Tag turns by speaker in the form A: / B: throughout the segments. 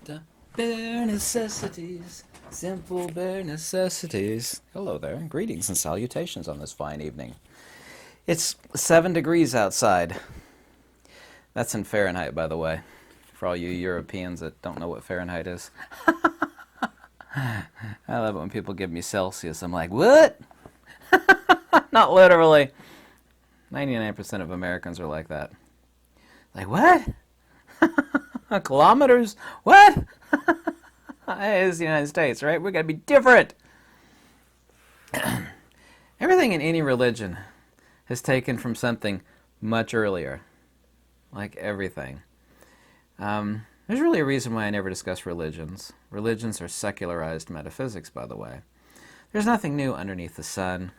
A: The bare necessities, simple bare necessities. Hello there. Greetings and salutations on this fine evening. It's 7 degrees outside. That's in Fahrenheit, by the way, for all you Europeans that don't know what Fahrenheit is. I love it when people give me Celsius. I'm like, what? Not literally. 99% of Americans are like that. Like, what? Kilometers? What? It's the United States, right? We gotta be different. Everything in any religion is taken from something much earlier. Like everything. There's really a reason why I never discuss religions. Religions are secularized metaphysics, by the way. There's nothing new underneath the sun.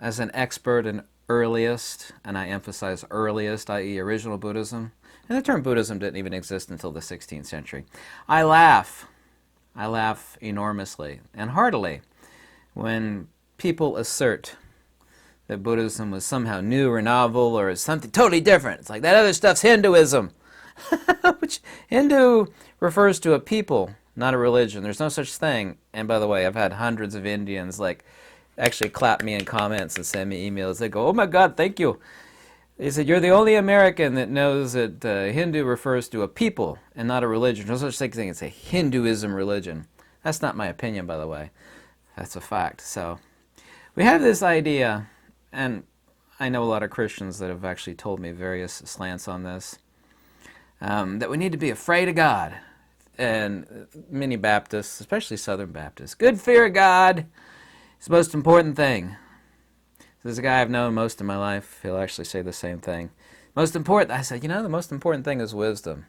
A: As an expert in earliest, and I emphasize earliest, i.e. original Buddhism, and the term Buddhism didn't even exist until the 16th century. I laugh enormously and heartily when people assert that Buddhism was somehow new or novel or something totally different. It's like that other stuff's Hinduism. Which Hindu refers to a people, not a religion. There's no such thing. And by the way, I've had hundreds of Indians actually clap me in comments and send me emails. They go, "Oh my God, thank you." They said, "You're the only American that knows that Hindu refers to a people and not a religion. No such thing as a Hinduism religion." That's not my opinion, by the way. That's a fact. So we have this idea, and I know a lot of Christians that have actually told me various slants on this, that we need to be afraid of God. And many Baptists, especially Southern Baptists, good fear of God is the most important thing. This is a guy I've known most of my life. He'll actually say the same thing. Most important, I said, the most important thing is wisdom.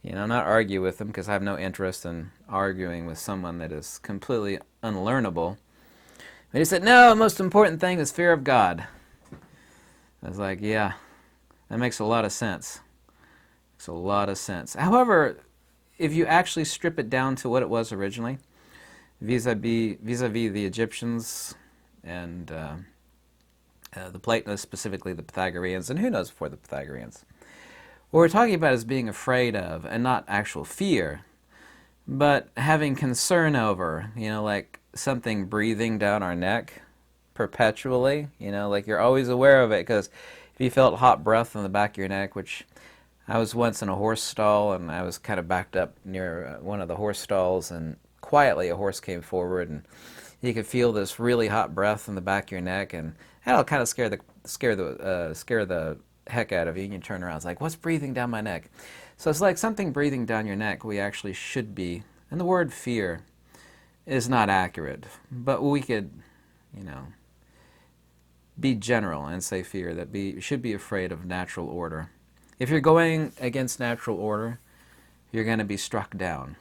A: Not argue with him because I have no interest in arguing with someone that is completely unlearnable. But he said, no, the most important thing is fear of God. I was like, yeah, that makes a lot of sense. Makes a lot of sense. However, if you actually strip it down to what it was originally, vis-a-vis the Egyptians and the Platonists, specifically the Pythagoreans, and who knows before the Pythagoreans, what we're talking about is being afraid of, and not actual fear, but having concern over, like something breathing down our neck perpetually, like you're always aware of it, because if you felt hot breath on the back of your neck, which I was once in a horse stall, and I was kind of backed up near one of the horse stalls, and quietly a horse came forward, and you could feel this really hot breath in the back of your neck, and that'll kind of scare the heck out of you, and you turn around. It's like, what's breathing down my neck? So it's like something breathing down your neck. We actually should be, and the word fear is not accurate, but we could, be general and say fear, that should be afraid of natural order. If you're going against natural order, you're going to be struck down.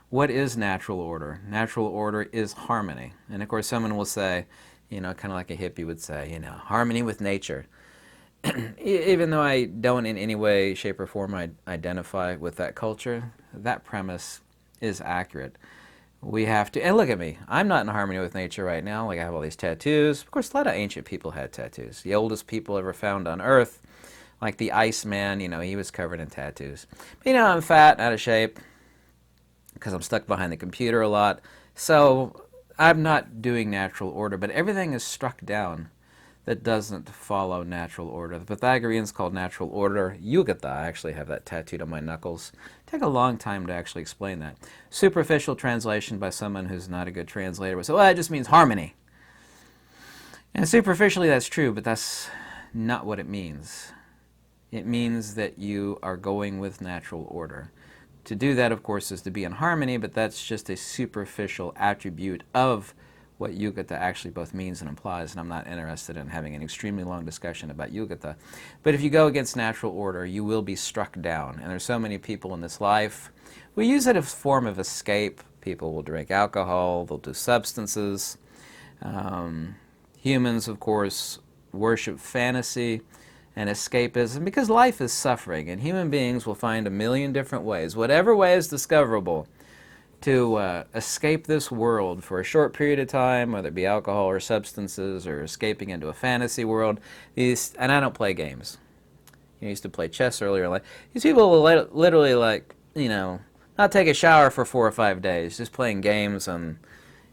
A: What is natural order? Natural order is harmony. And of course someone will say, kind of like a hippie would say, harmony with nature. Even though I don't in any way, shape, or form identify with that culture, that premise is accurate. We have to, and look at me, I'm not in harmony with nature right now. Like I have all these tattoos. Of course, a lot of ancient people had tattoos. The oldest people ever found on Earth, like the Iceman, he was covered in tattoos. But, I'm fat, out of shape, because I'm stuck behind the computer a lot. So I'm not doing natural order, but everything is struck down that doesn't follow natural order. The Pythagoreans called natural order Yugatha. I actually have that tattooed on my knuckles. Take a long time to actually explain that. Superficial translation by someone who's not a good translator would say, well, that just means harmony. And superficially that's true, but that's not what it means. It means that you are going with natural order. To do that, of course, is to be in harmony, but that's just a superficial attribute of what Yugatha actually both means and implies, and I'm not interested in having an extremely long discussion about Yugatha. But if you go against natural order, you will be struck down. And there's so many people in this life. We use it as a form of escape. People will drink alcohol, they'll do substances. Humans, of course, worship fantasy and escapism because life is suffering, and human beings will find a million different ways, whatever way is discoverable, to escape this world for a short period of time, whether it be alcohol or substances or escaping into a fantasy world. And I don't play games. I used to play chess earlier. These people will literally not take a shower for 4 or 5 days, just playing games on,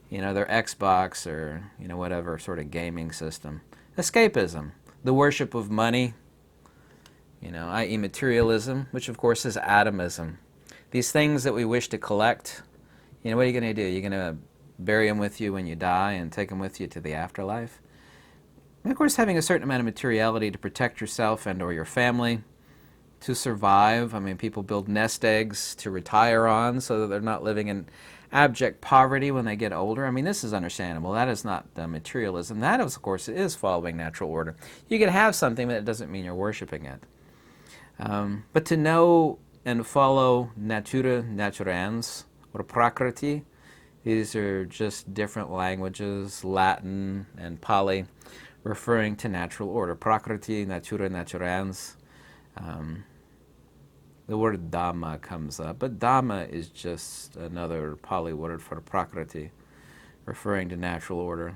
A: their Xbox or, whatever sort of gaming system. Escapism, the worship of money, i.e. materialism, which of course is atomism. These things that we wish to collect, what are you going to do? You're going to bury them with you when you die and take them with you to the afterlife? And of course, having a certain amount of materiality to protect yourself and or your family, to survive. I mean, people build nest eggs to retire on so that they're not living in abject poverty when they get older. I mean, this is understandable. That is not materialism. That, of course, is following natural order. You can have something, but it doesn't mean you're worshiping it. But to know and follow natura naturans, or prakriti, these are just different languages, Latin and Pali, referring to natural order. Prakriti, natura naturans. The word Dhamma comes up, but Dhamma is just another Pali word for Prakriti, referring to natural order.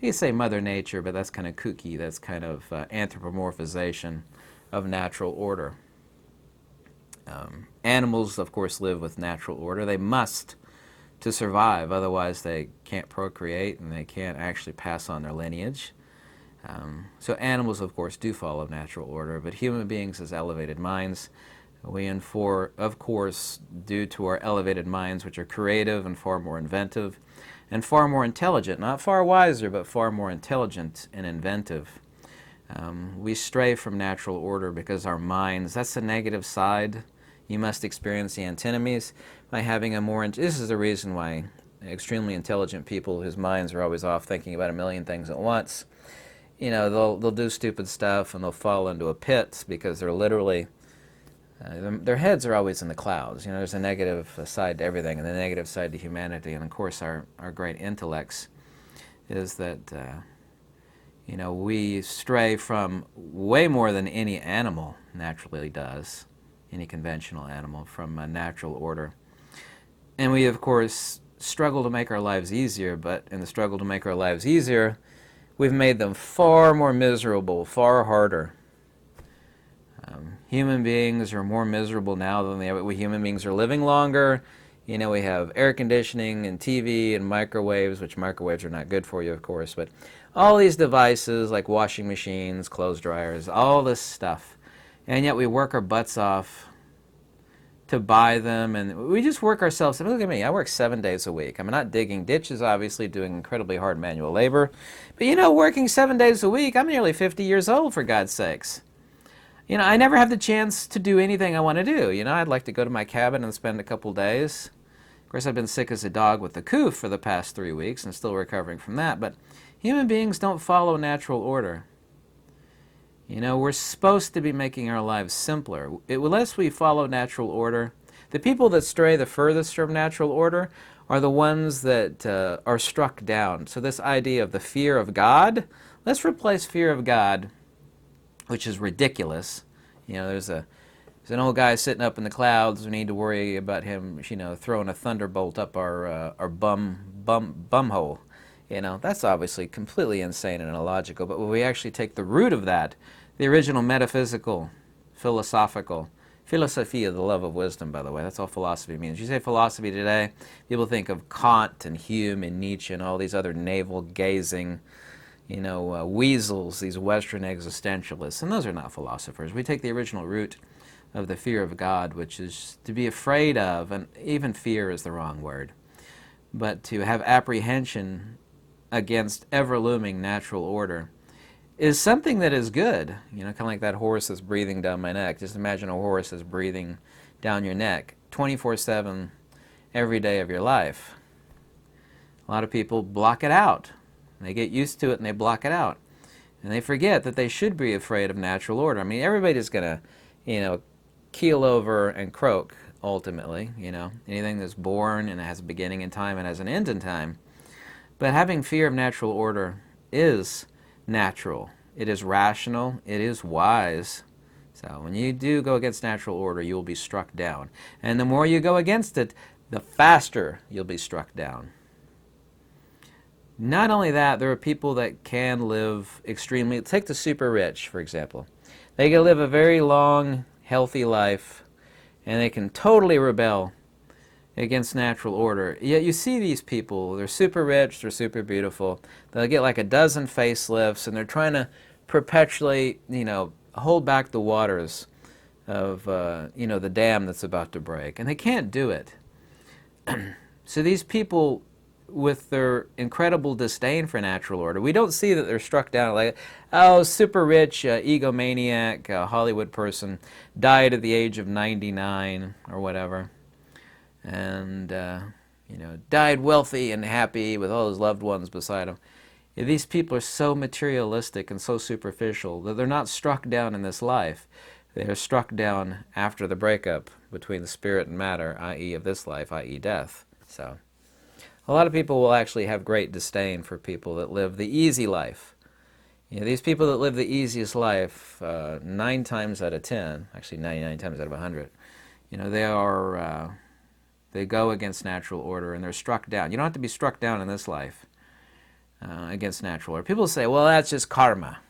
A: You say Mother Nature, but that's kind of kooky. That's kind of anthropomorphization of natural order. Animals, of course, live with natural order. They must to survive, otherwise they can't procreate and they can't actually pass on their lineage. So animals, of course, do follow natural order, but human beings as elevated minds, we, of course, due to our elevated minds, which are creative and far more inventive, and far more intelligent, not far wiser, but far more intelligent and inventive, we stray from natural order because our minds, that's the negative side. You must experience the antinomies by having a more, this is the reason why extremely intelligent people whose minds are always off thinking about a million things at once, they'll do stupid stuff and they'll fall into a pit because they're literally, their heads are always in the clouds. There's a negative side to everything and the negative side to humanity. And of course our great intellects is that, we stray from way more than any animal naturally does, any conventional animal, from a natural order. And we, of course, struggle to make our lives easier, but in the struggle to make our lives easier, we've made them far more miserable, far harder. Human beings are more miserable now than human beings are living longer. We have air conditioning and TV and microwaves, which microwaves are not good for you, of course, but all these devices like washing machines, clothes dryers, all this stuff. And yet we work our butts off to buy them, and we just work ourselves. Look at me, I work 7 days a week. I'm not digging ditches, obviously, doing incredibly hard manual labor. But working 7 days a week, I'm nearly 50 years old, for God's sakes. I never have the chance to do anything I want to do. I'd like to go to my cabin and spend a couple days. Of course, I've been sick as a dog with the coof for the past 3 weeks and still recovering from that. But human beings don't follow natural order. We're supposed to be making our lives simpler. Unless we follow natural order, the people that stray the furthest from natural order are the ones that are struck down. So this idea of the fear of God, let's replace fear of God, which is ridiculous. There's an old guy sitting up in the clouds. We need to worry about him, throwing a thunderbolt up our bum hole. That's obviously completely insane and illogical. But when we actually take the root of that, the original metaphysical, philosophical, philosophia, the love of wisdom, by the way, that's all philosophy means. You say philosophy today, people think of Kant and Hume and Nietzsche and all these other navel-gazing, weasels, these Western existentialists, and those are not philosophers. We take the original root of the fear of God, which is to be afraid of, and even fear is the wrong word, but to have apprehension against ever-looming natural order is something that is good. Kind of like that horse that's breathing down my neck. Just imagine a horse that's breathing down your neck 24/7 every day of your life. A lot of people block it out. They get used to it and they block it out. And they forget that they should be afraid of natural order. I mean, everybody's going to, keel over and croak, ultimately. Anything that's born and has a beginning in time and has an end in time. But having fear of natural order is natural. It is rational. It is wise. So when you do go against natural order, you will be struck down. And the more you go against it, the faster you'll be struck down. Not only that, there are people that can live extremely, take the super rich, for example. They can live a very long, healthy life, and they can totally rebel against natural order. Yet you see these people, they're super rich, they're super beautiful, they'll get like a dozen facelifts, and they're trying to perpetually, hold back the waters of, the dam that's about to break. And they can't do it. So these people, with their incredible disdain for natural order, we don't see that they're struck down like, oh, super rich, egomaniac, Hollywood person, died at the age of 99 or whatever, and, died wealthy and happy with all his loved ones beside him. These people are so materialistic and so superficial that they're not struck down in this life. They are struck down after the breakup between the spirit and matter, i.e. of this life, i.e. death. So a lot of people will actually have great disdain for people that live the easy life. These people that live the easiest life, 9 times out of 10, actually 99 times out of 100, they go against natural order and they're struck down. You don't have to be struck down in this life against natural order. People say, well, that's just karma.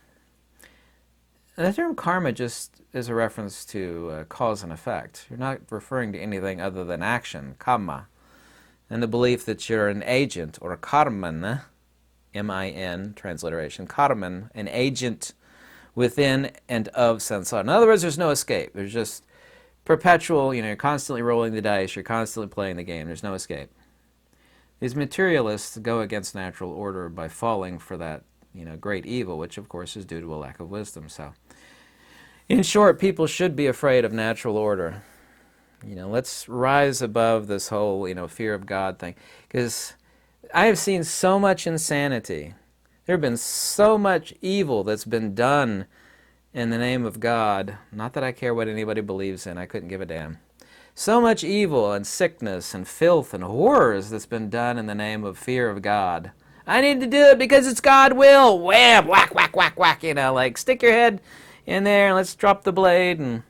A: The term karma just is a reference to cause and effect. You're not referring to anything other than action, karma, and the belief that you're an agent, or a karman, M-I-N, transliteration, karman, an agent within and of samsara. In other words, there's no escape. There's just perpetual, you're constantly rolling the dice, you're constantly playing the game, there's no escape. These materialists go against natural order by falling for that, great evil, which of course is due to a lack of wisdom. So, in short, people should be afraid of natural order. Let's rise above this whole, fear of God thing. Because I have seen so much insanity. There have been so much evil that's been done in the name of God. Not that I care what anybody believes in. I couldn't give a damn. So much evil and sickness and filth and horrors that's been done in the name of fear of God. I need to do it because it's God's will. Wham! Whack, whack, whack, whack. Like stick your head in there and let's drop the blade and,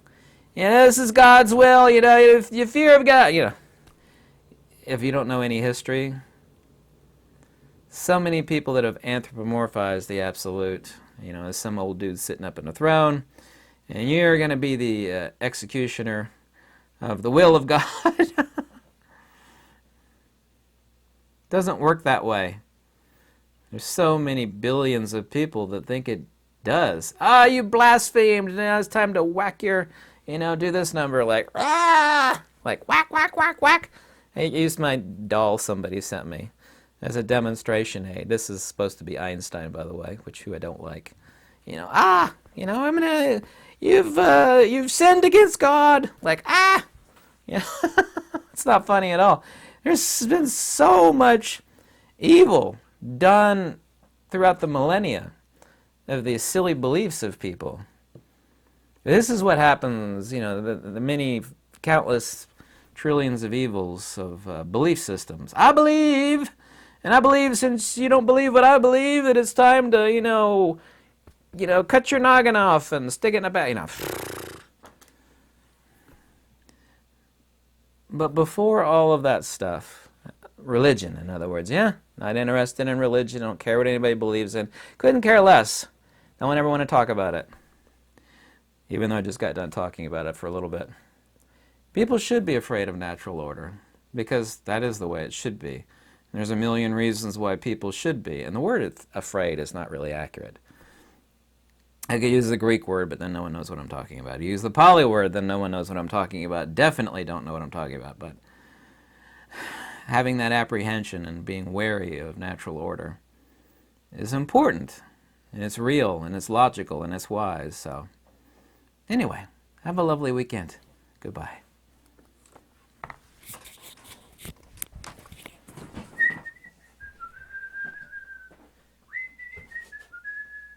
A: this is God's will. If you fear of God, If you don't know any history, so many people that have anthropomorphized the absolute, as some old dude sitting up in a throne, and you're going to be the executioner of the will of God. Doesn't work that way. There's so many billions of people that think it does. Ah, you blasphemed. Now it's time to whack your, do this number like, like whack, whack, whack, whack. I used my doll somebody sent me as a demonstration aid. This is supposed to be Einstein, by the way, who I don't like. I'm gonna, you've sinned against God. Like, it's not funny at all. There's been so much evil done throughout the millennia of these silly beliefs of people. This is what happens, the many, countless trillions of evils of belief systems. I believe, and I believe since you don't believe what I believe, that it's time to, cut your noggin off and stick it in a bag, But before all of that stuff, religion, in other words, not interested in religion, don't care what anybody believes in, couldn't care less, don't ever want to talk about it, even though I just got done talking about it for a little bit. People should be afraid of natural order, because that is the way it should be. There's a million reasons why people should be, and the word afraid is not really accurate. I could use the Greek word, but then no one knows what I'm talking about. You use the Pali word, then no one knows what I'm talking about. Definitely don't know what I'm talking about, but having that apprehension and being wary of natural order is important, and it's real, and it's logical, and it's wise. So, anyway, have a lovely weekend. Goodbye.